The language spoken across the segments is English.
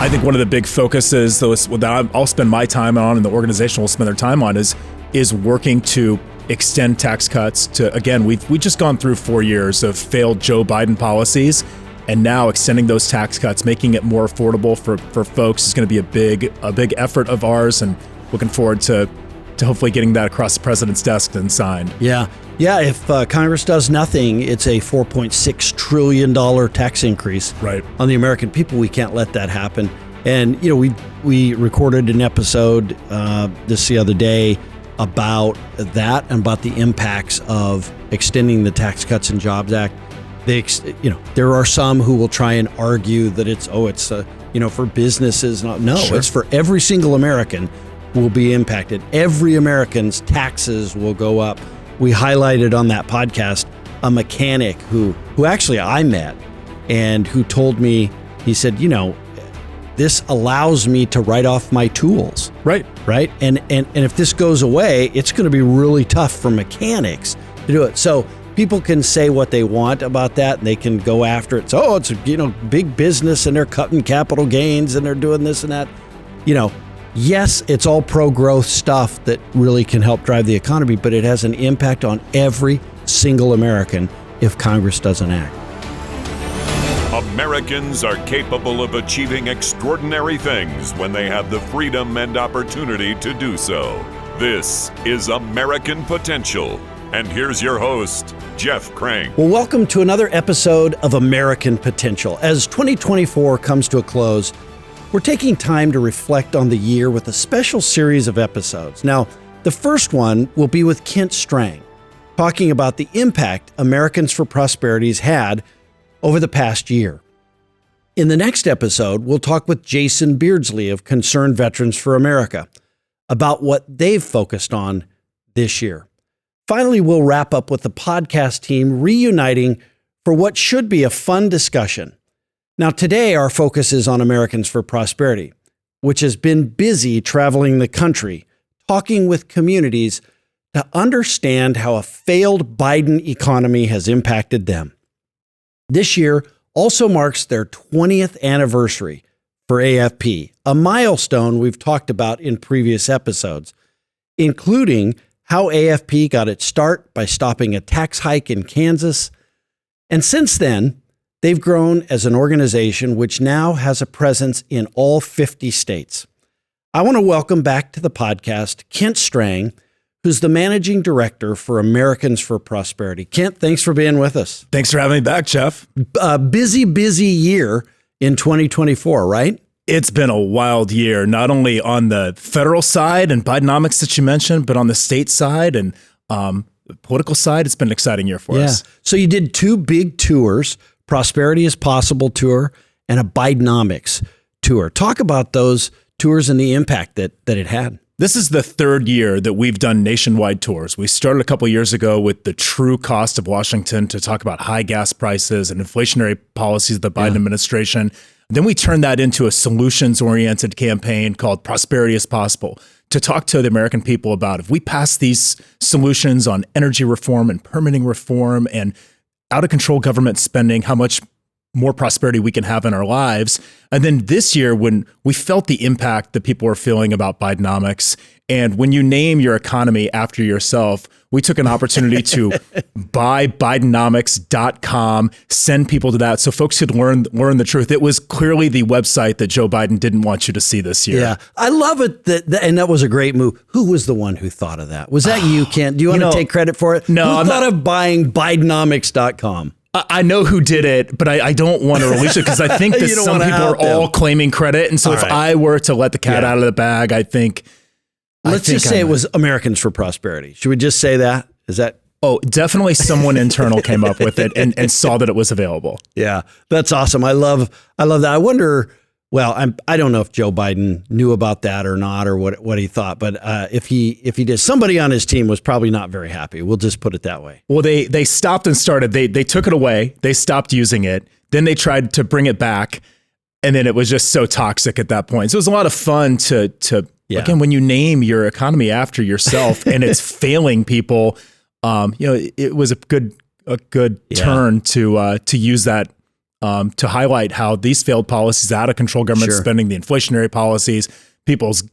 I think one of the big focuses that I'll spend my time on and the organization will spend their time on is working to extend tax cuts to, again, we just gone through 4 years of failed Joe Biden policies, and now extending those tax cuts, making it more affordable for folks is going to be a big effort of ours, and looking forward to hopefully getting that across the president's desk and signed. Yeah. If Congress does nothing, it's a $4.6 trillion tax increase on the American people. We can't let that happen. And, we recorded an episode the other day about that and about the impacts of extending the Tax Cuts and Jobs Act. There are some who will try and argue that it's for businesses. No, sure. It's for every single American will be impacted. Every American's taxes will go up. We highlighted on that podcast a mechanic who actually I met and who told me, he said, this allows me to write off my tools. Right. And if this goes away, it's going to be really tough for mechanics to do it. So people can say what they want about that, and they can go after it. So, it's big business, and they're cutting capital gains, and they're doing this and that. Yes, it's all pro-growth stuff that really can help drive the economy, but it has an impact on every single American if Congress doesn't act. Americans are capable of achieving extraordinary things when they have the freedom and opportunity to do so. This is American Potential. And here's your host, Jeff Krang. Well, welcome to another episode of American Potential. As 2024 comes to a close, we're taking time to reflect on the year with a special series of episodes. Now, the first one will be with Kent Strang, talking about the impact Americans for Prosperity's had over the past year. In the next episode, we'll talk with Jason Beardsley of Concerned Veterans for America about what they've focused on this year. Finally, we'll wrap up with the podcast team reuniting for what should be a fun discussion. Now, today, our focus is on Americans for Prosperity, which has been busy traveling the country, talking with communities to understand how a failed Biden economy has impacted them. This year also marks their 20th anniversary for AFP, a milestone we've talked about in previous episodes, including how AFP got its start by stopping a tax hike in Kansas. And since then, they've grown as an organization which now has a presence in all 50 states. I want to welcome back to the podcast Kent Strang, who's the managing director for Americans for Prosperity. Kent, thanks for being with us. Thanks for having me back, Jeff. A busy year in 2024, right? It's been a wild year, not only on the federal side and Bidenomics that you mentioned, but on the state side and the political side. It's been an exciting year for us. So you did two big tours, Prosperity is Possible tour and a Bidenomics tour. Talk about those tours and the impact that it had. This is the third year that we've done nationwide tours. We started a couple of years ago with the true cost of Washington to talk about high gas prices and inflationary policies of the Biden administration. Then we turned that into a solutions-oriented campaign called Prosperity is Possible to talk to the American people about if we pass these solutions on energy reform and permitting reform and out-of-control government spending, how much more prosperity we can have in our lives. And then this year, when we felt the impact that people were feeling about Bidenomics, and when you name your economy after yourself, we took an opportunity to buy Bidenomics.com, send people to that so folks could learn the truth. It was clearly the website that Joe Biden didn't want you to see this year. Yeah, I love it. And that was a great move. Who was the one who thought of that? Was that you, Kent? Do you want to take credit for it? No. Who thought of buying Bidenomics.com? I know who did it, but I don't want to release it because I think that some people are all claiming credit. And so if I were to let the cat out of the bag, I think... Let's just say it was Americans for Prosperity. Should we just say that? Is that... Oh, definitely someone internal came up with it and saw that it was available. Yeah, that's awesome. I love that. I wonder... Well, I don't know if Joe Biden knew about that or not, or what he thought. But if he did, somebody on his team was probably not very happy. We'll just put it that way. Well, they stopped and started. They took it away. They stopped using it. Then they tried to bring it back, and then it was just so toxic at that point. So it was a lot of fun to again, when you name your economy after yourself and it's failing people. It was a good turn to use that to highlight how these failed policies, out of control government Sure. spending, the inflationary policies, people's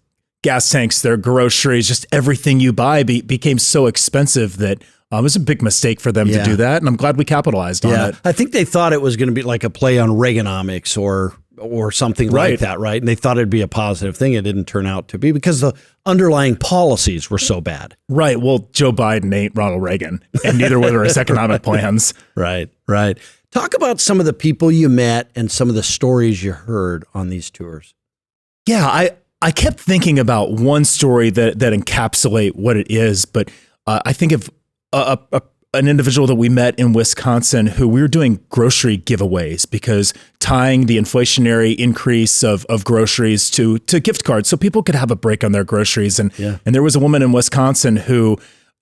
gas tanks, their groceries, just everything you buy became so expensive that it was a big mistake for them to do that. And I'm glad we capitalized on it. I think they thought it was going to be like a play on Reaganomics or something like that, right? And they thought it'd be a positive thing. It didn't turn out to be because the underlying policies were so bad. Right. Well, Joe Biden ain't Ronald Reagan, and neither were his economic plans. Right. Talk about some of the people you met and some of the stories you heard on these tours. Yeah, I kept thinking about one story that encapsulate what it is, but I think of an individual that we met in Wisconsin who we were doing grocery giveaways because tying the inflationary increase of groceries to gift cards so people could have a break on their groceries. And there was a woman in Wisconsin who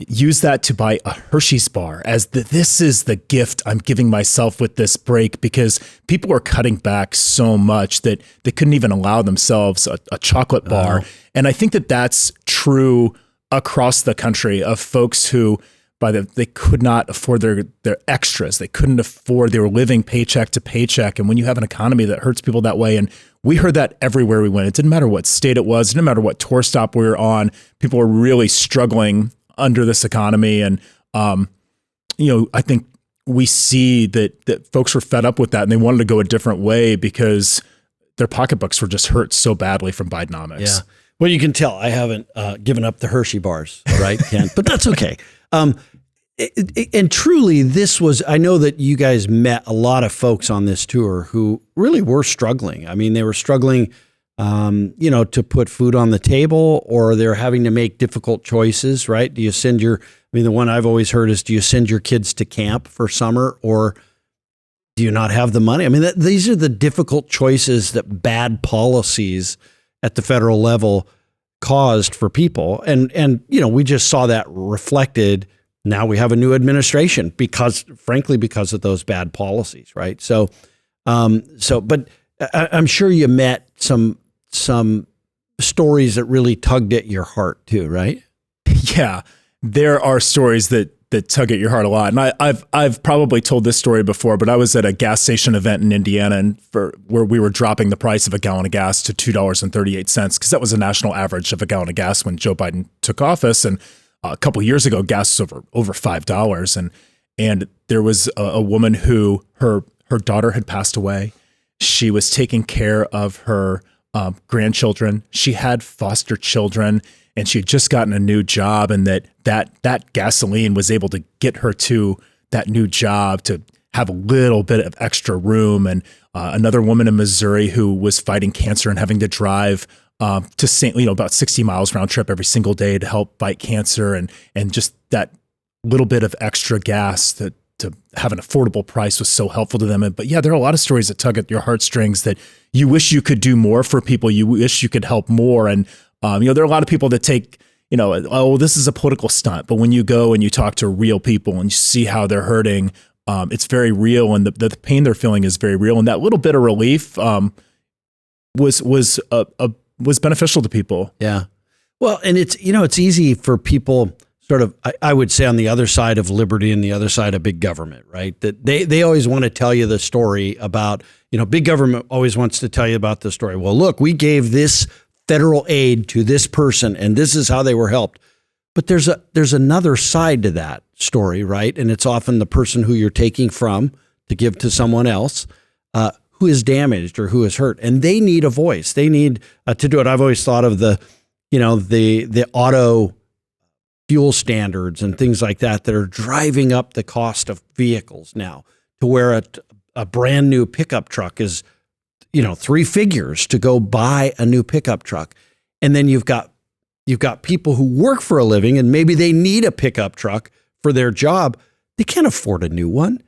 used that to buy a Hershey's bar as this is the gift I'm giving myself with this break, because people were cutting back so much that they couldn't even allow themselves a chocolate bar. Oh. And I think that that's true across the country of folks who they could not afford their extras. They couldn't afford, they were living paycheck to paycheck. And when you have an economy that hurts people that way, and we heard that everywhere we went, it didn't matter what state it was, it didn't matter what tour stop we were on, people were really struggling under this economy. And, I think we see that folks were fed up with that and they wanted to go a different way because their pocketbooks were just hurt so badly from Bidenomics. Yeah. Well, you can tell I haven't given up the Hershey bars, right, Kent? But that's okay. And truly, I know that you guys met a lot of folks on this tour who really were struggling. I mean, they were struggling, to put food on the table, or they're having to make difficult choices, right? The one I've always heard is, do you send your kids to camp for summer, or do you not have the money? I mean, these are the difficult choices that bad policies at the federal level caused for people. And we just saw that reflected. Now we have a new administration because of those bad policies, right? But I'm sure you met some stories that really tugged at your heart too, right? Yeah, there are stories that tug at your heart a lot. And I've probably told this story before, but I was at a gas station event in Indiana where we were dropping the price of a gallon of gas to $2.38 because that was a national average of a gallon of gas when Joe Biden took office. And a couple of years ago, gas was over $5. And there was a woman who her daughter had passed away. She was taking care of her grandchildren. She had foster children, and she had just gotten a new job, and that gasoline was able to get her to that new job to have a little bit of extra room. And another woman in Missouri who was fighting cancer and having to drive to St. About 60 miles round trip every single day to help fight cancer, and just that little bit of extra gas to have an affordable price was so helpful to them. But yeah, there are a lot of stories that tug at your heartstrings that you wish you could do more for people. You wish you could help more. And, there are a lot of people that take, this is a political stunt. But when you go and you talk to real people and you see how they're hurting, it's very real. And the pain they're feeling is very real. And that little bit of relief was beneficial to people. Yeah. Well, and it's easy for people sort of, I would say, on the other side of liberty and the other side of big government, right? That they always want to tell you the story about, big government always wants to tell you about the story. Well, look, we gave this federal aid to this person and this is how they were helped. But there's another side to that story, right? And it's often the person who you're taking from to give to someone else who is damaged or who is hurt. And they need a voice. They need to do it. I've always thought of the auto fuel standards and things like that are driving up the cost of vehicles now to where a brand new pickup truck is, three figures to go buy a new pickup truck. And then you've got people who work for a living and maybe they need a pickup truck for their job. They can't afford a new one,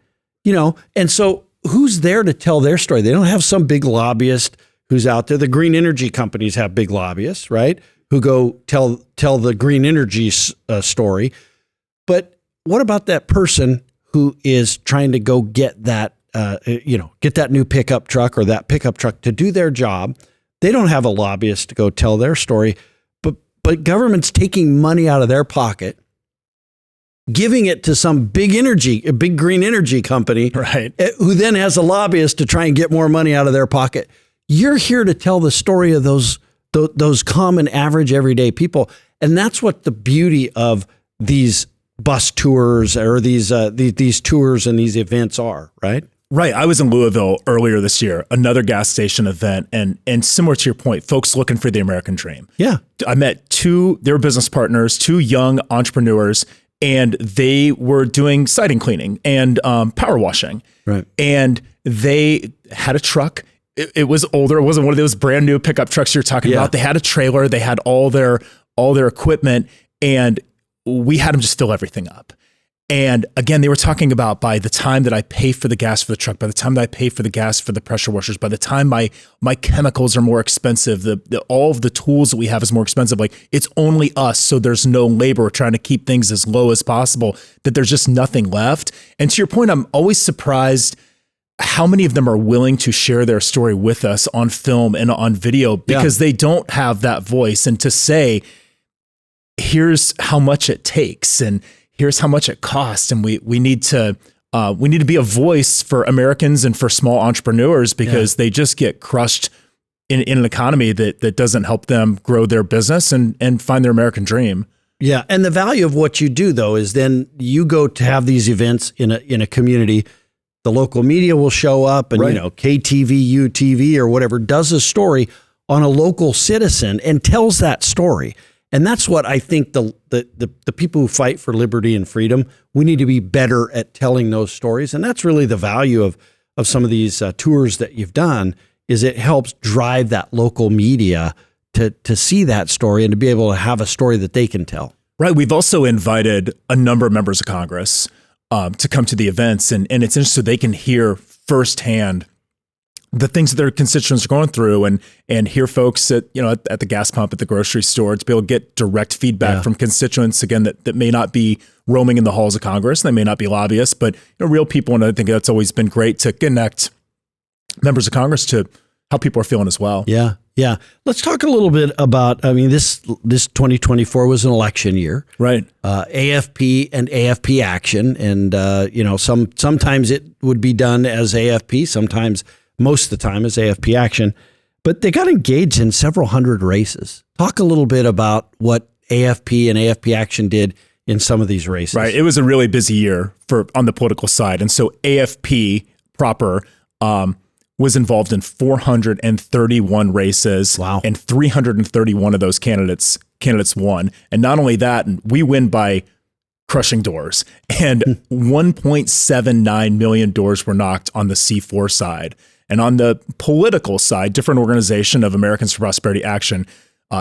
and so who's there to tell their story? They don't have some big lobbyist who's out there. The green energy companies have big lobbyists, right? Who go tell the green energy story. But what about that person who is trying to go get that, get that new pickup truck or that pickup truck to do their job? They don't have a lobbyist to go tell their story, but government's taking money out of their pocket giving it to some a big green energy company, Right. who then has a lobbyist to try and get more money out of their pocket. You're here to tell the story of those common, average, everyday people. And that's what the beauty of these bus tours or these tours and these events are, right? Right. I was in Louisville earlier this year, another gas station event. And similar to your point, folks looking for the American dream. Yeah. I met they were business partners, two young entrepreneurs, and they were doing siding cleaning and power washing. Right. And they had a truck. It was older. It wasn't one of those brand new pickup trucks you're talking about. They had a trailer. They had all their equipment, and we had them just fill everything up. And again, they were talking about, by the time that I pay for the gas for the truck, by the time that I pay for the gas for the pressure washers, by the time my chemicals are more expensive, all of the tools that we have is more expensive. Like, it's only us. So there's no labor. We're trying to keep things as low as possible, that there's just nothing left. And to your point, I'm always surprised how many of them are willing to share their story with us on film and on video, because they don't have that voice, and to say, here's how much it takes and here's how much it costs. And we need to be a voice for Americans and for small entrepreneurs, because they just get crushed in an economy that doesn't help them grow their business and find their American dream. Yeah. And the value of what you do, though, is then you go to have these events in a community. The local media will show up, and, KTV, UTV, or whatever, does a story on a local citizen and tells that story. And that's what I think the people who fight for liberty and freedom, we need to be better at telling those stories. And that's really the value of some of these tours that you've done, is it helps drive that local media to see that story and to be able to have a story that they can tell. Right. We've also invited a number of members of Congress to come to the events, and it's interesting, so they can hear firsthand the things that their constituents are going through, and hear folks at the gas pump, at the grocery store, to be able to get direct feedback from constituents, again, that may not be roaming in the halls of Congress. They may not be lobbyists, but real people. And I think that's always been great, to connect members of Congress to how people are feeling as well. Yeah. Yeah. Let's talk a little bit about, this 2024 was an election year. Right. AFP and AFP action. And, sometimes it would be done as AFP, sometimes, most of the time, as AFP action. But they got engaged in several hundred races. Talk a little bit about what AFP and AFP action did in some of these races. Right. It was a really busy year on the political side. And so AFP proper was involved in 431 races. Wow. And 331 of those candidates won. And not only that, we win by crushing doors. And 1.79 million doors were knocked on the C4 side. And on the political side, different organization of Americans for Prosperity Action,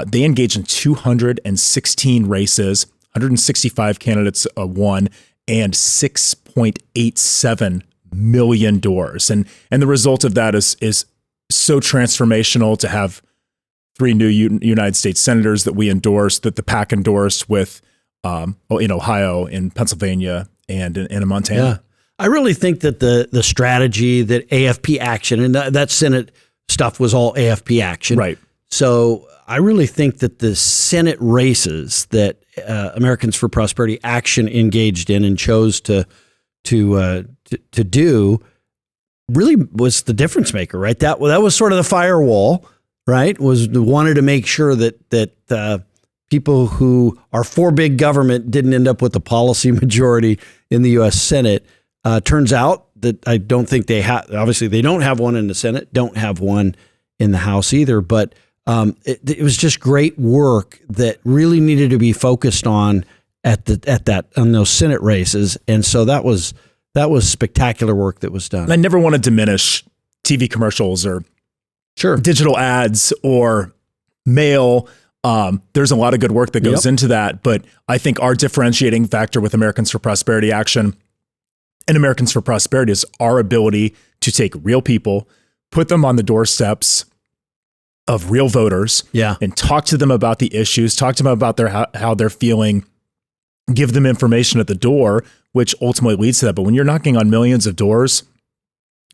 they engaged in 216 races, 165 candidates won, and 6.87 million doors. And the result of that is so transformational, to have 3 new United States senators that we endorsed, that the PAC endorsed, with in Ohio, in Pennsylvania, and in Montana. Yeah. I really think that the strategy that AFP action, and that Senate stuff was all AFP action. Right. So I really think that the Senate races that Americans for Prosperity Action engaged in and chose to do really was the difference maker, right? That was sort of the firewall, right? Wanted to make sure that people who are for big government didn't end up with the policy majority in the U.S. Senate. Turns out that I don't think they have. Obviously, they don't have one in the Senate, don't have one in the House either. But it was just great work that really needed to be focused on on those Senate races, and so that was spectacular work that was done. And I never want to diminish TV commercials or digital ads or mail. There's a lot of good work that goes into that, but I think our differentiating factor with Americans for Prosperity Action and Americans for Prosperity is our ability to take real people, put them on the doorsteps of real voters, and talk to them about the issues, talk to them about how they're feeling, give them information at the door, which ultimately leads to that. But when you're knocking on millions of doors,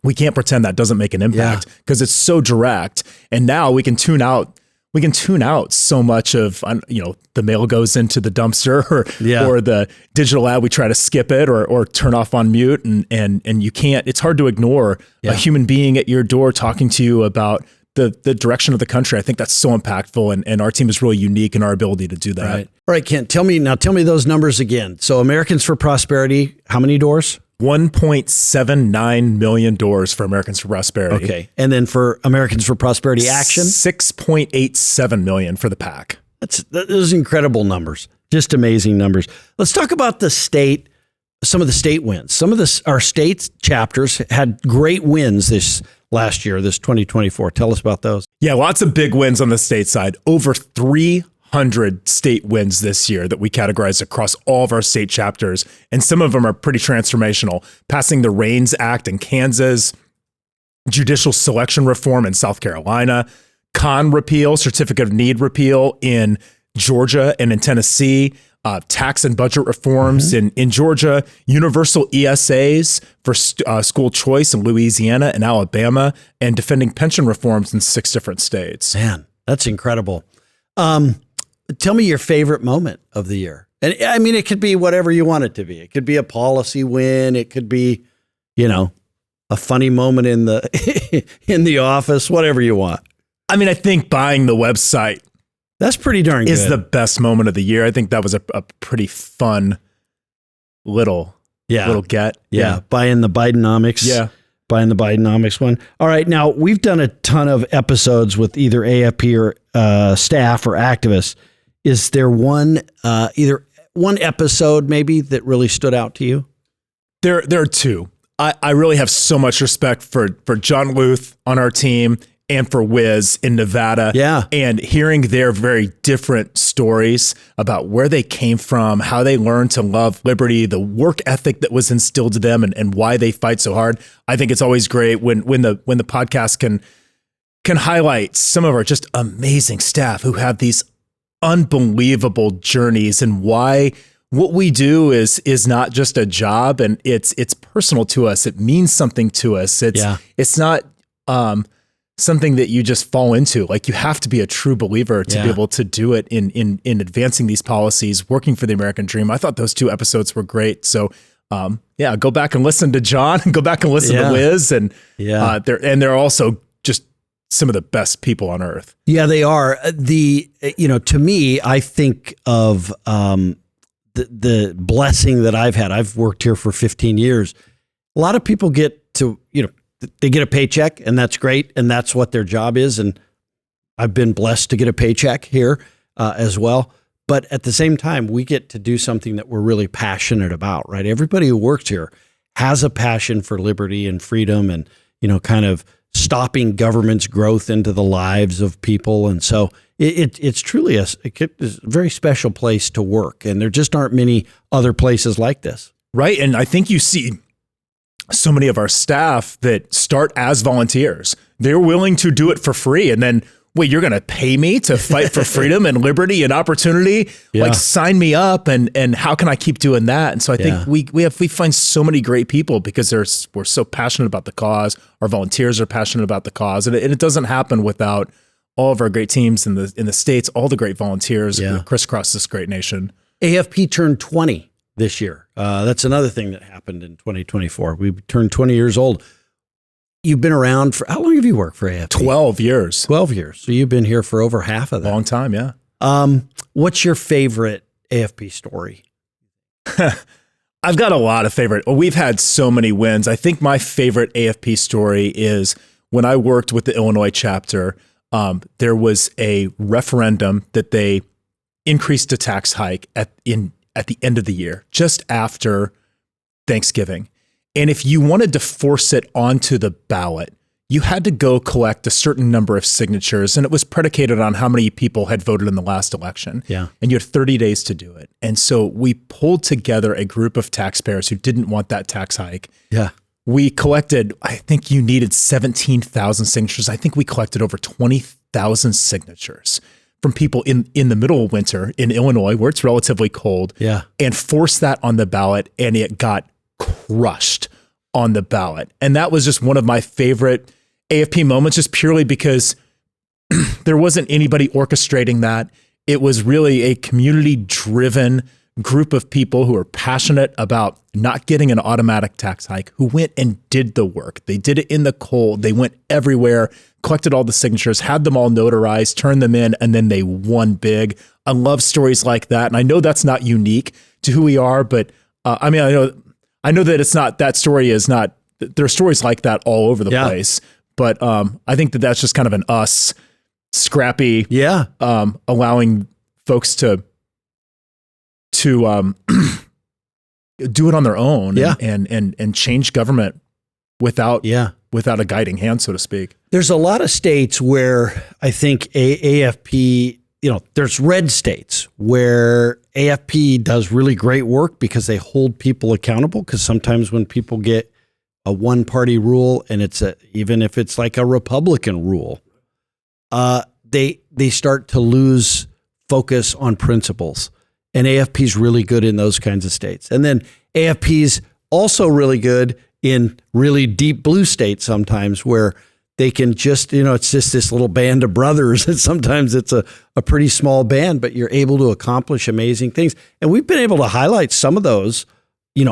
we can't pretend that doesn't make an impact, because it's so direct. And now we can tune out we can tune out so much of, the mail goes into the dumpster or the digital ad, we try to skip it or turn off on mute and you can't, it's hard to ignore a human being at your door talking to you about the direction of the country. I think that's so impactful and our team is really unique in our ability to do that. Right. All right, Kent, tell me those numbers again. So Americans for Prosperity, how many doors? 1.79 million doors for Americans for Prosperity. Okay. And then for Americans for Prosperity Action? 6.87 million for the PAC. Those incredible numbers. Just amazing numbers. Let's talk about some of the state wins. Some of our state chapters had great wins this last year, this 2024. Tell us about those. Yeah, lots of big wins on the state side. Over 300 state wins this year that we categorized across all of our state chapters. And some of them are pretty transformational. Passing the REINS Act in Kansas, judicial selection reform in South Carolina, CON repeal, certificate of need repeal in Georgia and in Tennessee, tax and budget reforms in Georgia, universal ESAs for school choice in Louisiana and Alabama, and defending pension reforms in 6 different states. Man, that's incredible. Tell me your favorite moment of the year. And I mean, it could be whatever you want it to be. It could be a policy win. It could be, a funny moment in the office, whatever you want. I mean, I think buying the website, that's pretty darn good. Is the best moment of the year. I think that was a pretty fun little get. Yeah. Buying the Bidenomics. Yeah. Buying the Bidenomics one. All right. Now, we've done a ton of episodes with either AFP or staff or activists. Is there either one episode maybe that really stood out to you? There are 2. I really have so much respect for John Luth on our team and for Wiz in Nevada. Yeah. And hearing their very different stories about where they came from, how they learned to love liberty, the work ethic that was instilled to them and why they fight so hard. I think it's always great when the podcast can highlight some of our just amazing staff who have these unbelievable journeys and why what we do is not just a job and it's personal to us. It means something to us. It's not something that you just fall into. Like you have to be a true believer to be able to do it in advancing these policies, working for the American dream. I thought those 2 episodes were great. So go back and listen to John and go back and listen to Wiz and they're also just some of the best people on earth. Yeah, they are. To me, I think of the blessing that I've had. I've worked here for 15 years. A lot of people get to, they get a paycheck and that's great. And that's what their job is. And I've been blessed to get a paycheck here as well. But at the same time, we get to do something that we're really passionate about, right? Everybody who works here has a passion for liberty and freedom and, kind of stopping government's growth into the lives of people. And so it's truly a very special place to work. And there just aren't many other places like this. Right. And I think you see so many of our staff that start as volunteers. They're willing to do it for free. And then, wait, you're going to pay me to fight for freedom and liberty and opportunity? Yeah. Like sign me up. And how can I keep doing that? And so I think we find so many great people because we're so passionate about the cause. Our volunteers are passionate about the cause. And it doesn't happen without all of our great teams in the States, all the great volunteers who crisscross this great nation. AFP turned 20 this year. That's another thing that happened in 2024. We turned 20 years old. You've been around for, how long have you worked for AFP? 12 years. 12 years. So you've been here for over half of that. Long time, yeah. What's your favorite AFP story? I've got a lot of favorite. Well, we've had so many wins. I think my favorite AFP story is when I worked with the Illinois chapter, there was a referendum that they increased a tax hike at the end of the year, just after Thanksgiving. And if you wanted to force it onto the ballot, you had to go collect a certain number of signatures, and it was predicated on how many people had voted in the last election. Yeah. And you had 30 days to do it. And so we pulled together a group of taxpayers who didn't want that tax hike. Yeah. We collected, I think you needed 17,000 signatures. I think we collected over 20,000 signatures from people in the middle of winter in Illinois, where it's relatively cold, and forced that on the ballot, and it got crushed on the ballot. And that was just one of my favorite AFP moments, just purely because there wasn't anybody orchestrating that. It was really a community-driven group of people who are passionate about not getting an automatic tax hike, who went and did the work. They did it in the cold. They went everywhere, collected all the signatures, had them all notarized, turned them in, and then they won big. I love stories like that. And I know that's not unique to who we are, but I know that it's not, that story is not, there are stories like that all over the place. But I think that that's just kind of an us scrappy, allowing folks to do it on their own and change government without a guiding hand, so to speak. There's a lot of states where I think AFP, there's red states where AFP does really great work because they hold people accountable. Because sometimes when people get a one-party rule, and even if it's like a Republican rule, they start to lose focus on principles. And AFP's really good in those kinds of states. And then AFP's also really good in really deep blue states sometimes, where they can just, it's just this little band of brothers. And sometimes it's a pretty small band, but you're able to accomplish amazing things. And we've been able to highlight some of those,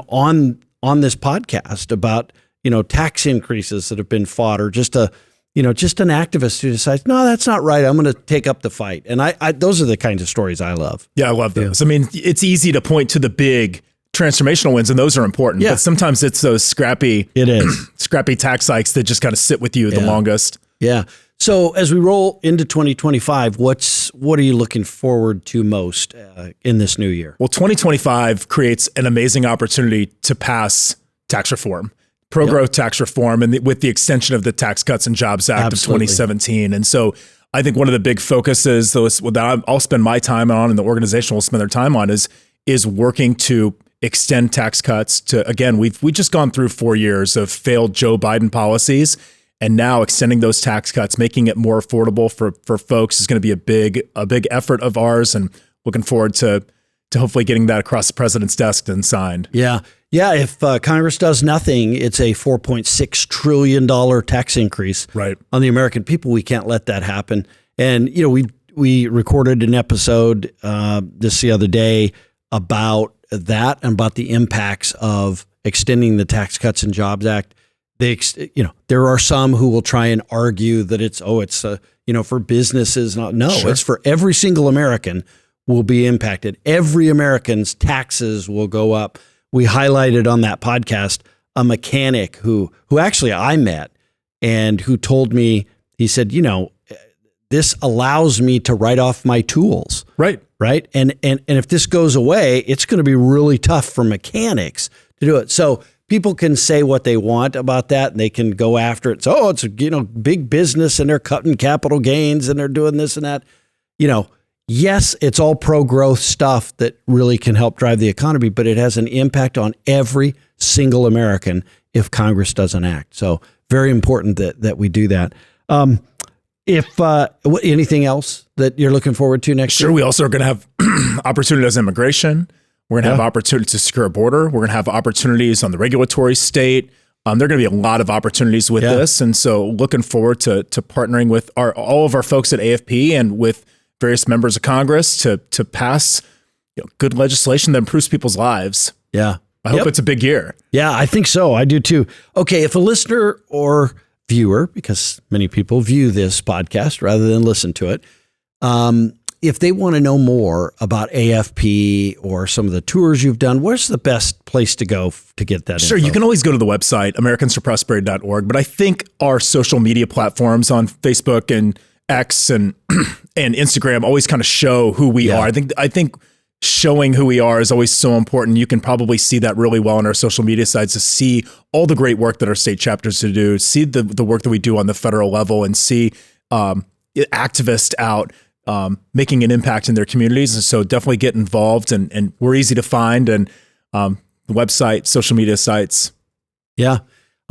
on this podcast about, tax increases that have been fought, or just an activist who decides, no, that's not right. I'm going to take up the fight. And I those are the kinds of stories I love. Yeah, I love those. I mean, it's easy to point to the big transformational wins, and those are important. But sometimes it's those scrappy tax hikes that just kind of sit with you the longest. Yeah. So as we roll into 2025, what are you looking forward to most in this new year? Well, 2025 creates an amazing opportunity to pass tax reform. Pro-growth tax reform, and with the extension of the Tax Cuts and Jobs Act of 2017. And so I think one of the big focuses that I'll spend my time on, and the organization will spend their time on, is working to extend tax cuts to, again, we've just gone through 4 years of failed Joe Biden policies, and now extending those tax cuts, making it more affordable for folks is going to be a big effort of ours, and looking forward to hopefully getting that across the president's desk and signed. Yeah. Yeah, if Congress does nothing, it's a $4.6 trillion tax increase on the American people. We can't let that happen. And, we recorded an episode this the other day about that and about the impacts of extending the Tax Cuts and Jobs Act. There are some who will try and argue that it's for businesses. It's for every single American will be impacted. Every American's taxes will go up. We highlighted on that podcast a mechanic who actually I met, and who told me, he said, this allows me to write off my tools. Right. And if this goes away, it's going to be really tough for mechanics to do it. So people can say what they want about that, and they can go after it. So, it's big business, and they're cutting capital gains, and they're doing this and that. Yes, it's all pro-growth stuff that really can help drive the economy, but it has an impact on every single American if Congress doesn't act. So very important that we do that. Anything else that you're looking forward to next year? Sure. We also are going to have opportunities in immigration. We're going to have opportunities to secure a border. We're going to have opportunities on the regulatory state. There are going to be a lot of opportunities with this. And so looking forward to partnering with all of our folks at AFP and with various members of Congress to pass good legislation that improves people's lives. Yeah. I hope it's a big year. Yeah, I think so. I do too. Okay, if a listener or viewer, because many people view this podcast rather than listen to it, if they want to know more about AFP or some of the tours you've done, where's the best place to go to get that Sure, info? You can always go to the website, americansforprosperity.org, but I think our social media platforms on Facebook and X and Instagram always kind of show who we are. I think showing who we are is always so important. You can probably see that really well on our social media sites, to see all the great work that our state chapters do, see the work that we do on the federal level, and see activists out making an impact in their communities. And so definitely get involved, and we're easy to find, and the website, social media sites. Yeah.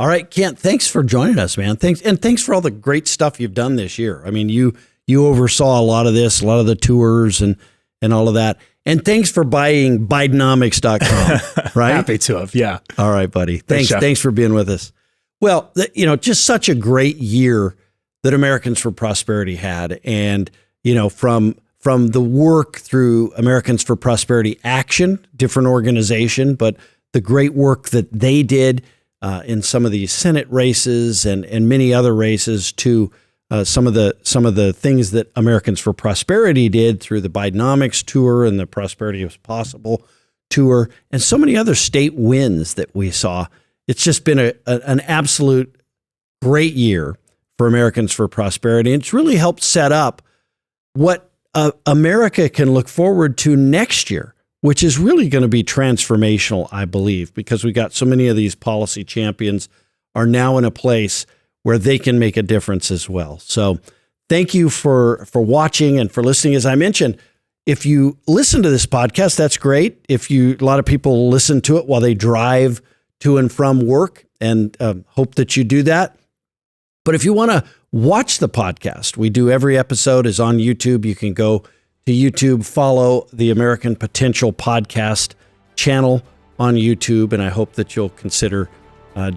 All right, Kent, thanks for joining us, man. Thanks for all the great stuff you've done this year. I mean, you oversaw a lot of this, a lot of the tours and all of that. And thanks for buying Bidenomics.com, right? Happy to have, yeah. All right, buddy. Thanks for being with us. Well, just such a great year that Americans for Prosperity had. And, from the work through Americans for Prosperity Action, different organization, but the great work that they did in some of these Senate races and many other races, to some of the things that Americans for Prosperity did through the Bidenomics Tour and the Prosperity is Possible Tour, and so many other state wins that we saw. It's just been an absolute great year for Americans for Prosperity. And it's really helped set up what America can look forward to next year, which is really going to be transformational, I believe, because we got so many of these policy champions are now in a place where they can make a difference as well. So thank you for watching and for listening. As I mentioned, if you listen to this podcast, that's great. A lot of people listen to it while they drive to and from work, and hope that you do that. But if you want to watch the podcast, we do every episode is on YouTube. You can go to YouTube, follow the American Potential Podcast channel on YouTube, and I hope that you'll consider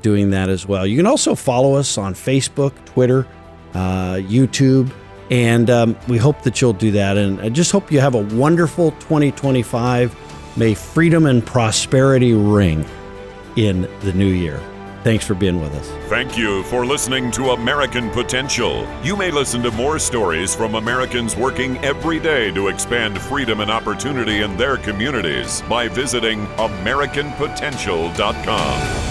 doing that as well. You can also follow us on Facebook, Twitter, YouTube, and we hope that you'll do that. And I just hope you have a wonderful 2025. May freedom and prosperity ring in the new year. Thanks for being with us. Thank you for listening to American Potential. You may listen to more stories from Americans working every day to expand freedom and opportunity in their communities by visiting AmericanPotential.com.